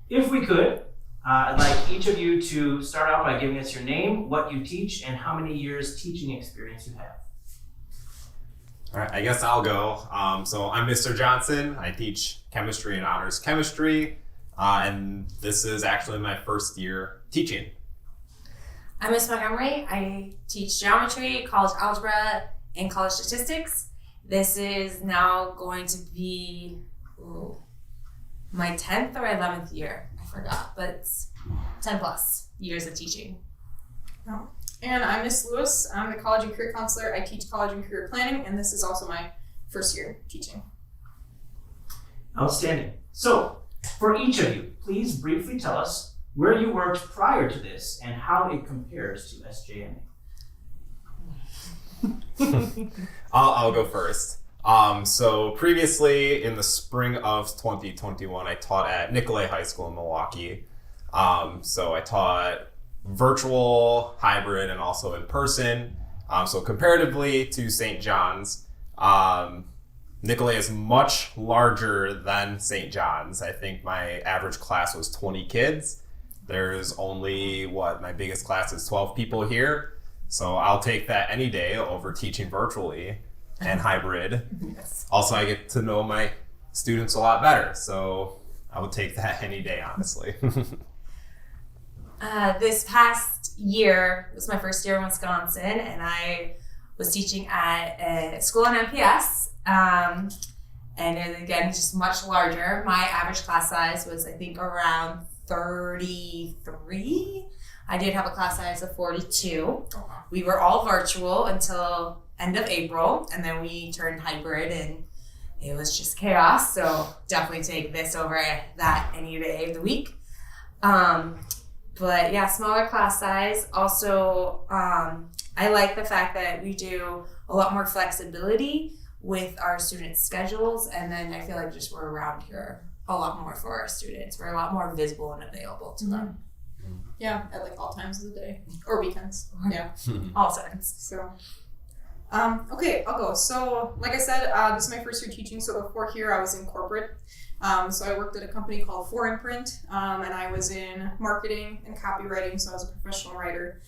If we could, I'd like each of you to start out by giving us your name, what you teach, and how many years teaching experience you have. All right, I guess I'll go. So I'm Mr. Johnson. I teach chemistry and honors chemistry, and this is actually my first year teaching. I'm Ms. Montgomery. I teach geometry, college algebra, and college statistics. This is now going to be my 10th or 11th year. I forgot, but it's 10 plus years of teaching. Oh. And I'm Miss Lewis. I'm the college and career counselor. I teach college and career planning, and this is also my first year teaching. Outstanding. So, for each of you, please briefly tell us where you worked prior to this and how it compares to SJNA. I'll go first. So previously in the spring of 2021, I taught at Nicolay High School in Milwaukee. So I taught virtual, hybrid, and also in person. So comparatively to St. John's, Nicolay is much larger than St. John's. I think my average class was 20 kids. There's only, my biggest class is 12 people here. So I'll take that any day over teaching virtually and hybrid. Yes. Also, I get to know my students a lot better. So I would take that any day, honestly. This past year was my first year in Wisconsin, and I was teaching at a school in MPS. And again, just much larger. My average class size was, I think, around 33. I did have a class size of 42. We were all virtual until end of April, and then we turned hybrid, and it was just chaos. So definitely take this over that any day of the week. But yeah, smaller class size. Also, I like the fact that we do a lot more flexibility with our students' schedules, and then I feel like just we're around here a lot more for our students. We're a lot more visible and available to them. Yeah, at like all times of the day or weekends. Yeah, All times. so. Okay, I'll go. So, like I said, this is my first year teaching. So before here, I was in corporate. So I worked at a company called 4imprint, and I was in marketing and copywriting. So I was a professional writer.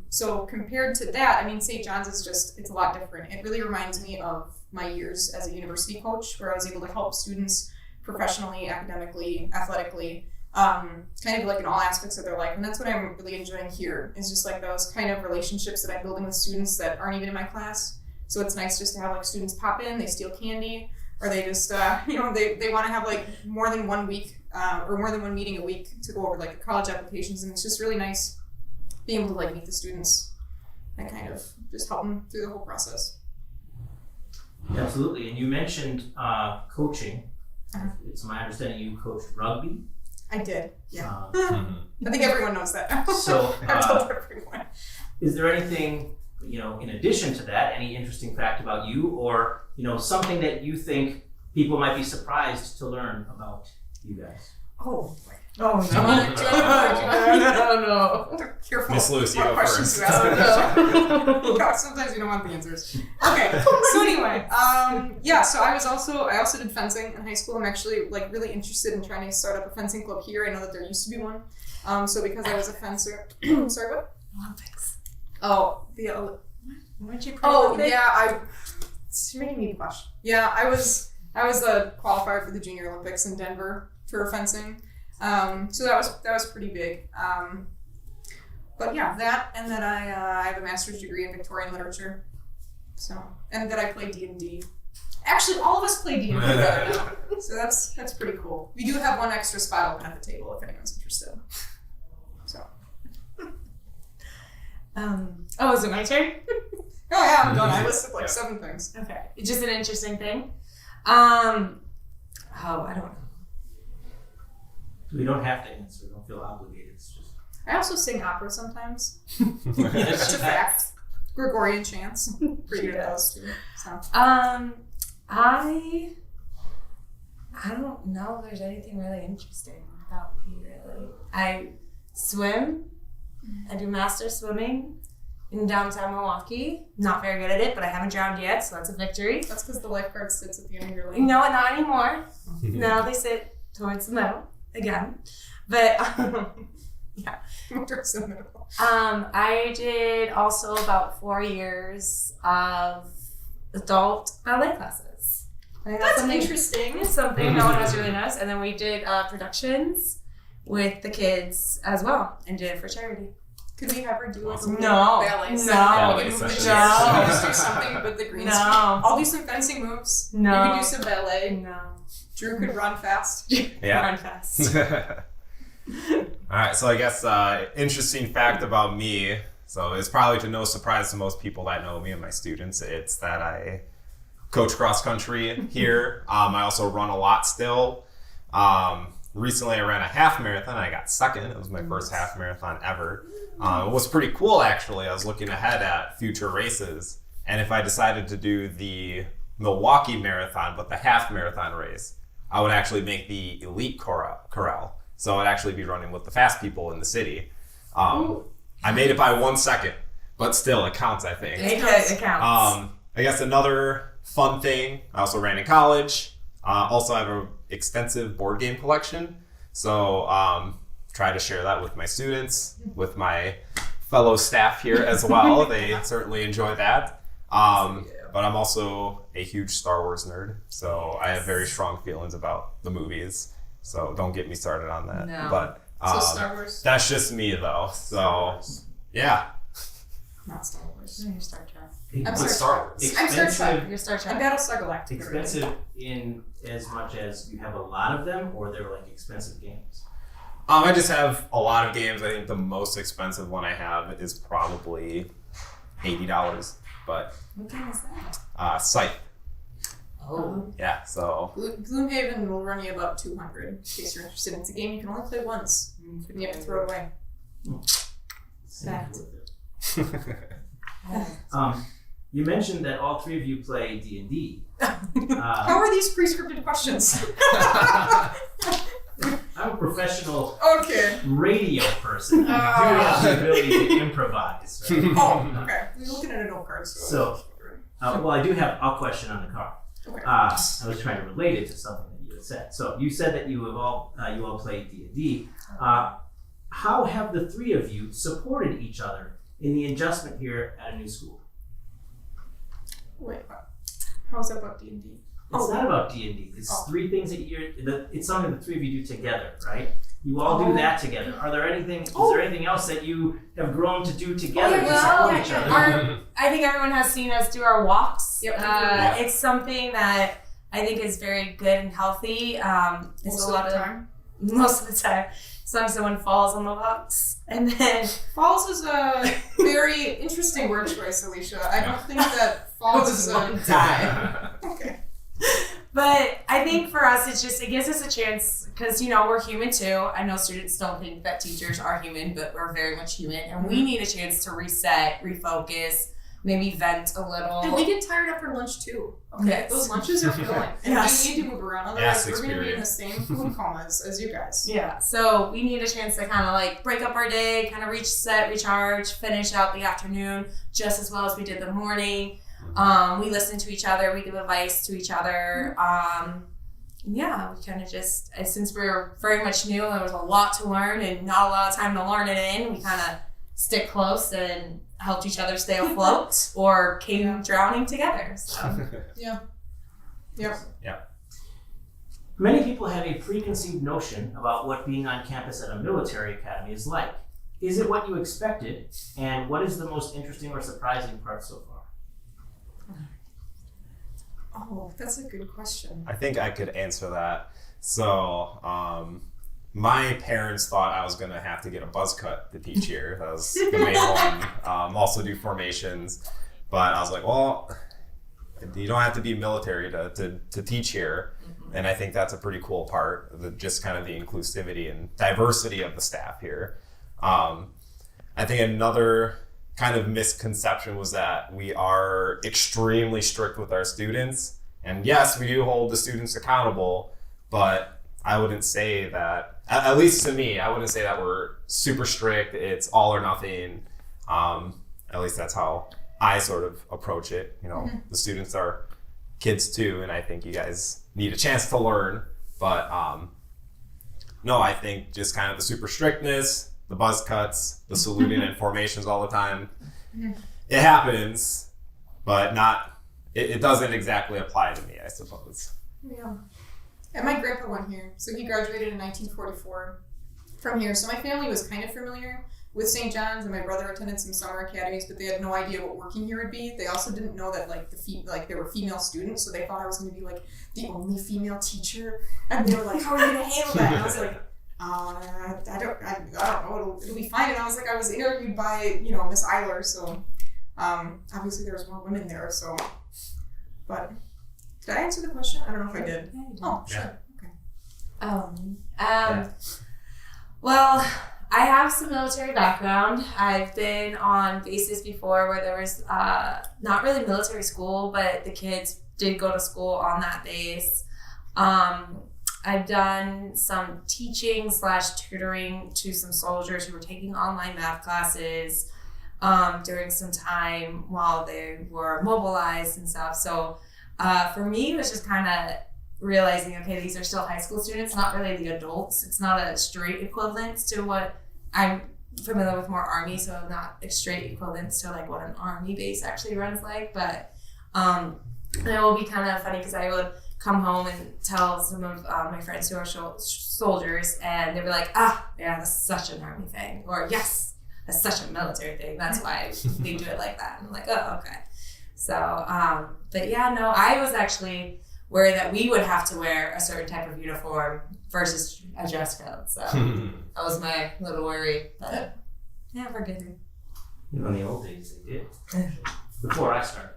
So compared to that, I mean, St. John's is it's a lot different. It really reminds me of my years as a university coach, where I was able to help students professionally, academically, athletically, kind of like in all aspects of their life. And that's what I'm really enjoying here, is just like those kind of relationships that I'm building with students that aren't even in my class. So it's nice just to have like students pop in, they steal candy, or they just, they want to have like more than 1 week or more than one meeting a week to go over like college applications. And it's just really nice being able to like meet the students and kind of just help them through the whole process. Absolutely. And you mentioned coaching. It's my understanding you coach rugby. I did, yeah. I think everyone knows that. So, I've told everyone. Is there anything, in addition to that, any interesting fact about you, or, something that you think people might be surprised to learn about you guys? Oh Oh, no. Careful. Miss Lewis, you What go questions first. you ask. Yeah, sometimes you don't want the answers. Okay, so anyway, so I also did fencing in high school. I'm actually like really interested in trying to start up a fencing club here. I know that there used to be one. So because I was a fencer, sorry, what? Olympics. Oh, Weren't you it's making me blush. Yeah, I was a qualifier for the Junior Olympics in Denver for fencing. So that was pretty big. But yeah, that, and then I have a master's degree in Victorian literature. So, and that I play D&D. Actually, all of us play D&D together now. So that's pretty cool. We do have one extra spot open at the table if anyone's interested. So. Is it my turn? Oh yeah, I'm done. I listed like 7 things. Okay. It's just an interesting thing. I don't know. We don't have to answer. Don't feel obligated. It's just. I also sing opera sometimes. Yes, That's a fact. Gregorian chants. Pretty good at those too. So. I don't know if there's anything really interesting about me, really. I swim. I do master swimming in downtown Milwaukee. Not very good at it, but I haven't drowned yet, so that's a victory. That's because the lifeguard sits at the end of your lane. No, not anymore. Now they sit towards the middle. again. But Motor's in the middle. I did also about 4 years of adult ballet classes. I think That's something- interesting. It's something no one else really knows. And then we did productions with the kids as well and did it for charity. Could we ever do like a No. ballet No. set? Ballet Move the session. chairs, No. Just do something with the green No. screen. I'll do some fencing moves. No. You can do some ballet. No. Drew could run fast. Yeah. Run fast. All right, so I guess interesting fact about me. So it's probably to no surprise to most people that know me and my students. It's that I coach cross country here. I also run a lot still. Recently, I ran a half marathon. I got second. It was my first half marathon ever. It was pretty cool, actually. I was looking ahead at future races, and if I decided to do the Milwaukee Marathon, but the half marathon race, I would actually make the elite corral. So I'd actually be running with the fast people in the city. I made it by 1 second, but still, it counts, I think. It counts. I guess another fun thing, I also ran in college. Also, I have an extensive board game collection. So try to share that with my students, with my fellow staff here as well. They certainly enjoy that. But I'm also a huge Star Wars nerd. So I have very strong feelings about the movies. So don't get me started on that. No. But So Star Wars. that's just me, though. So yeah. Not Star Wars. You're Star Trek. I'm What's Star Trek. I'm Star Trek. You're Star I'm Trek. Battlestar Galactica. Expensive in as much as you have a lot of them, or they're like expensive games? I just have a lot of games. I think the most expensive one I have is probably $80. But What game is that? Scythe. Oh. Yeah, so Gloomhaven will run you about 200 in case you're interested. It's a game you can only play once, and you have to throw it away. Sad. You mentioned that all three of you play D&D. How are these pre-scripted questions? I'm a professional Okay. radio person. I do have the ability to improvise. Right? Oh, okay. We're looking at a note card. So, well, I do have a question on the card. Okay. I was trying to relate it to something that you had said. So you said that you all played D&D. How have the three of you supported each other in the adjustment here at a new school? Wait, how's that about D&D? It's not about D&D. It's three things that it's something the three of you do together, right? You all do that together. Is there anything else that you have grown to do together to support each other? I think everyone has seen us do our walks. Yep. It's something that I think is very good and healthy. It's a lot of time. most of the time. Sometimes someone falls on the walks, and then Falls is a very interesting word choice, Alicia. I don't think that falls is a time. Okay. But I think for us, it gives us a chance because we're human too. I know students don't think that teachers are human, but we're very much human, and we need a chance to reset, refocus, maybe vent a little. And we get tired after lunch too. Okay, Yes. those lunches are filling, and Yes. we need to move around. Otherwise, Yes, we're going to be in the experience. same food comas as you guys. Yeah, so we need a chance to kind of like break up our day, kind of reset, recharge, finish out the afternoon just as well as we did the morning. We listen to each other, we give advice to each other. Yeah, we kind of just, since we were very much new and there was a lot to learn and not a lot of time to learn it in, we kind of stick close and helped each other stay afloat or came drowning together. So. Yep. Many people have a preconceived notion about what being on campus at a military academy is like. Is it what you expected? And what is the most interesting or surprising part so far? Oh, that's a good question. I think I could answer that. So, my parents thought I was going to have to get a buzz cut to teach here. That was the main one. Also do formations. But I was like, well, you don't have to be military to teach here. And I think that's a pretty cool part, just kind of the inclusivity and diversity of the staff here. I think another kind of misconception was that we are extremely strict with our students. And yes, we do hold the students accountable, but I wouldn't say that, at least to me, I wouldn't say that we're super strict. It's all or nothing. At least that's how I sort of approach it. The students are kids too, and I think you guys need a chance to learn. But no, I think just kind of the super strictness, the buzz cuts, the saluting and formations all the time. It happens, but it doesn't exactly apply to me, I suppose. Yeah. And my grandpa went here, so he graduated in 1944 from here. So my family was kind of familiar with St. John's, and my brother attended some summer academies, but they had no idea what working here would be. They also didn't know that there were female students, so they thought I was going to be like the only female teacher, and they were like, "How are you going to handle that?" And I was like, "I don't know. It'll be fine." And I was interviewed by Miss Eiler, so obviously there was more women there. So, but did I answer the question? I don't know if I did. Yeah, you did. Oh, sure. Okay. Well, I have some military background. I've been on bases before where there was not really military school, but the kids did go to school on that base. I've done some teaching / tutoring to some soldiers who were taking online math classes during some time while they were mobilized and stuff. So for me, it was just kind of realizing, okay, these are still high school students, not really the adults. It's not a straight equivalence to what I'm familiar with more Army, so not a straight equivalence to like what an Army base actually runs like. But and it will be kind of funny because I would come home and tell some of my friends who are soldiers, and they'd be like, yeah, that's such an Army thing, or yes, that's such a military thing. That's why they do it like that. And I'm like, oh, okay. So, but yeah, no, I was actually worried that we would have to wear a certain type of uniform versus a dress code. So that was my little worry. But yeah, we're good. In the old days, they did. Before I started.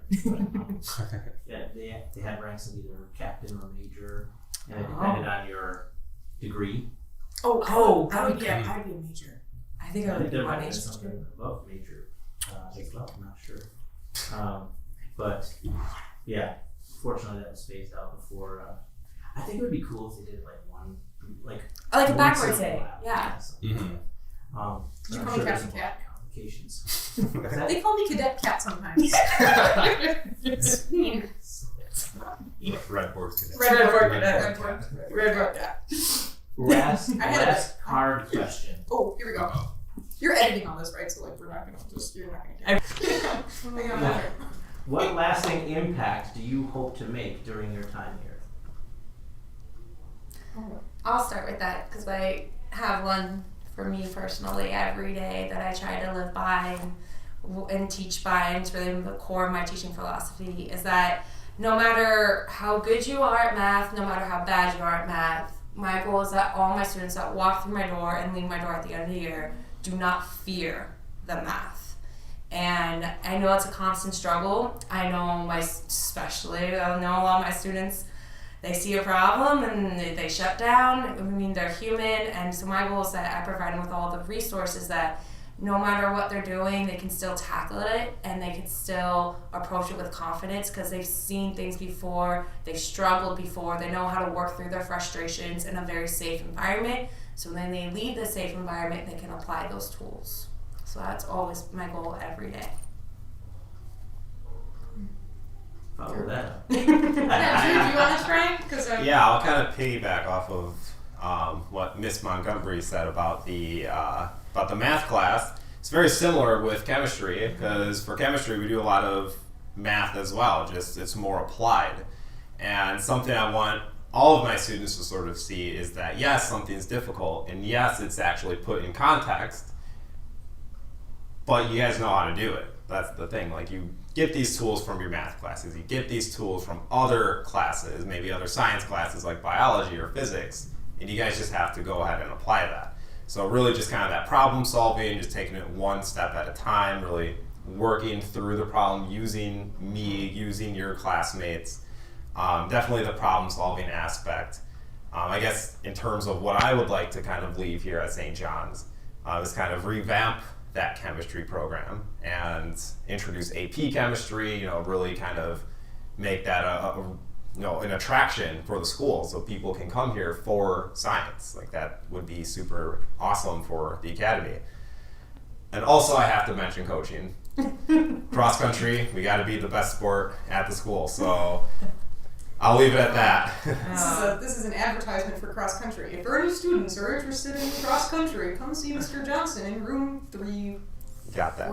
Yeah, they had ranks of either captain or major, and it depended on your degree. I would be a major. I think I would be there a might be major. something above major as well. I'm not sure. But yeah, fortunately that was phased out before. I think it would be cool if they did like a one backwards single thing. lap, Yeah. something like that. Did you I'm call sure me there's Captain some Cat? complications. They call me Cadet Cat sometimes. Red board cadet. Red board cat. Last hard question. Oh, here we go. You're editing on this, right? So like you're not gonna get it. What lasting impact do you hope to make during your time here? I'll start with that because I have one for me personally every day that I try to live by and teach by, and it's really the core of my teaching philosophy is that no matter how good you are at math, no matter how bad you are at math, my goal is that all my students that walk through my door and leave my door at the end of the year do not fear the math. And I know it's a constant struggle. I know I know a lot of my students, they see a problem and they shut down. I mean, they're human, and so my goal is that I provide them with all the resources that no matter what they're doing, they can still tackle it and they can still approach it with confidence because they've seen things before, they've struggled before, they know how to work through their frustrations in a very safe environment. So when they leave the safe environment, they can apply those tools. So that's always my goal every day. Follow that up. Yeah, Drew, do you want to try? Yeah, I'll kind of piggyback off of what Miss Montgomery said about the math class. It's very similar with chemistry because for chemistry we do a lot of math as well. Just it's more applied, and something I want all of my students to sort of see is that yes, something's difficult, and yes, it's actually put in context, but you guys know how to do it. That's the thing. Like, you get these tools from your math classes, you get these tools from other classes, maybe other science classes like biology or physics, and you guys just have to go ahead and apply that. So really just kind of that problem solving, just taking it one step at a time, really working through the problem, using me, using your classmates. Definitely the problem solving aspect. I guess in terms of what I would like to kind of leave here at St. John's is kind of revamp that chemistry program and introduce AP chemistry, really kind of make that an attraction for the school so people can come here for science. Like, that would be super awesome for the academy. And also I have to mention coaching. Cross country, we got to be the best sport at the school. So I'll leave it at that. This is an advertisement for cross country. If any students are interested in cross country, come see Mr. Johnson in room 314. Got that.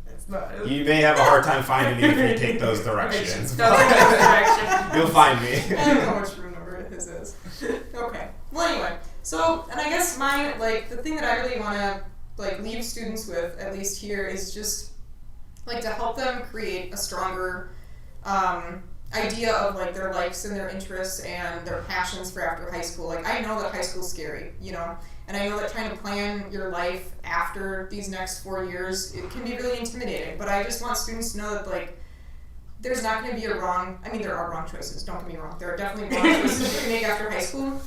That's not. You may have a hard time finding me if you take those directions. Don't take those directions. You'll find me. I don't know which room number this is. Okay. Well, anyway. So, and I guess the thing that I really want to, leave students with, at least here, is just, to help them create a stronger, idea of, their likes and their interests and their passions for after high school. I know that high school's scary, and I know that trying to plan your life after these next 4 years, it can be really intimidating, but I just want students to know that, there's not going to be there are wrong choices, don't get me wrong. There are definitely wrong choices you can make after high school.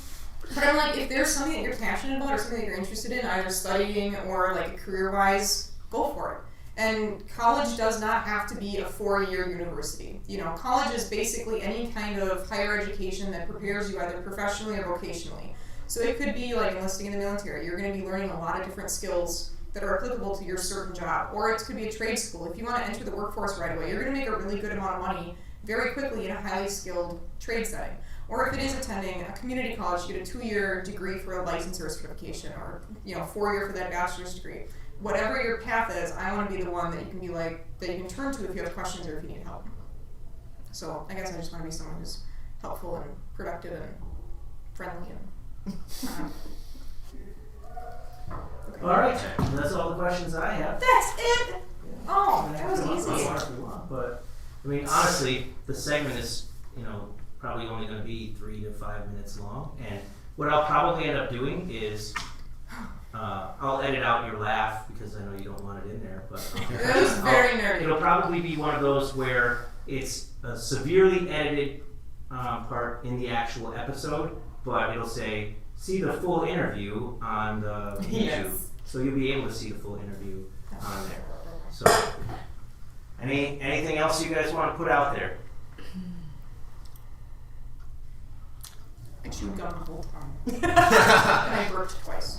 But I'm if there's something that you're passionate about or something that you're interested in, either studying or career-wise, go for it. And college does not have to be a 4-year university. College is basically any kind of higher education that prepares you either professionally or vocationally. So it could be enlisting in the military. You're going to be learning a lot of different skills that are applicable to your certain job. Or it could be a trade school. If you want to enter the workforce right away, you're going to make a really good amount of money very quickly in a highly skilled trade setting. Or if it is attending a community college, you get a 2-year degree for a license or certification, or 4-year for that bachelor's degree. Whatever your path is, I want to be the one that you can be that you can turn to if you have questions or if you need help. So I guess I just want to be someone who's helpful and productive and friendly and. Okay. All right, that's all the questions I have. That's it. Oh, that was easy. But honestly, the segment is probably only going to be 3 to 5 minutes long, and what I'll probably end up doing is I'll edit out your laugh because I know you don't want it in there, but it was very nerdy. It'll probably be one of those where it's a severely edited part in the actual episode, but it'll say see the full interview on the YouTube. Yes. So you'll be able to see the full interview on there. So anything else you guys want to put out there? I chewed gum the whole time. And I burped twice.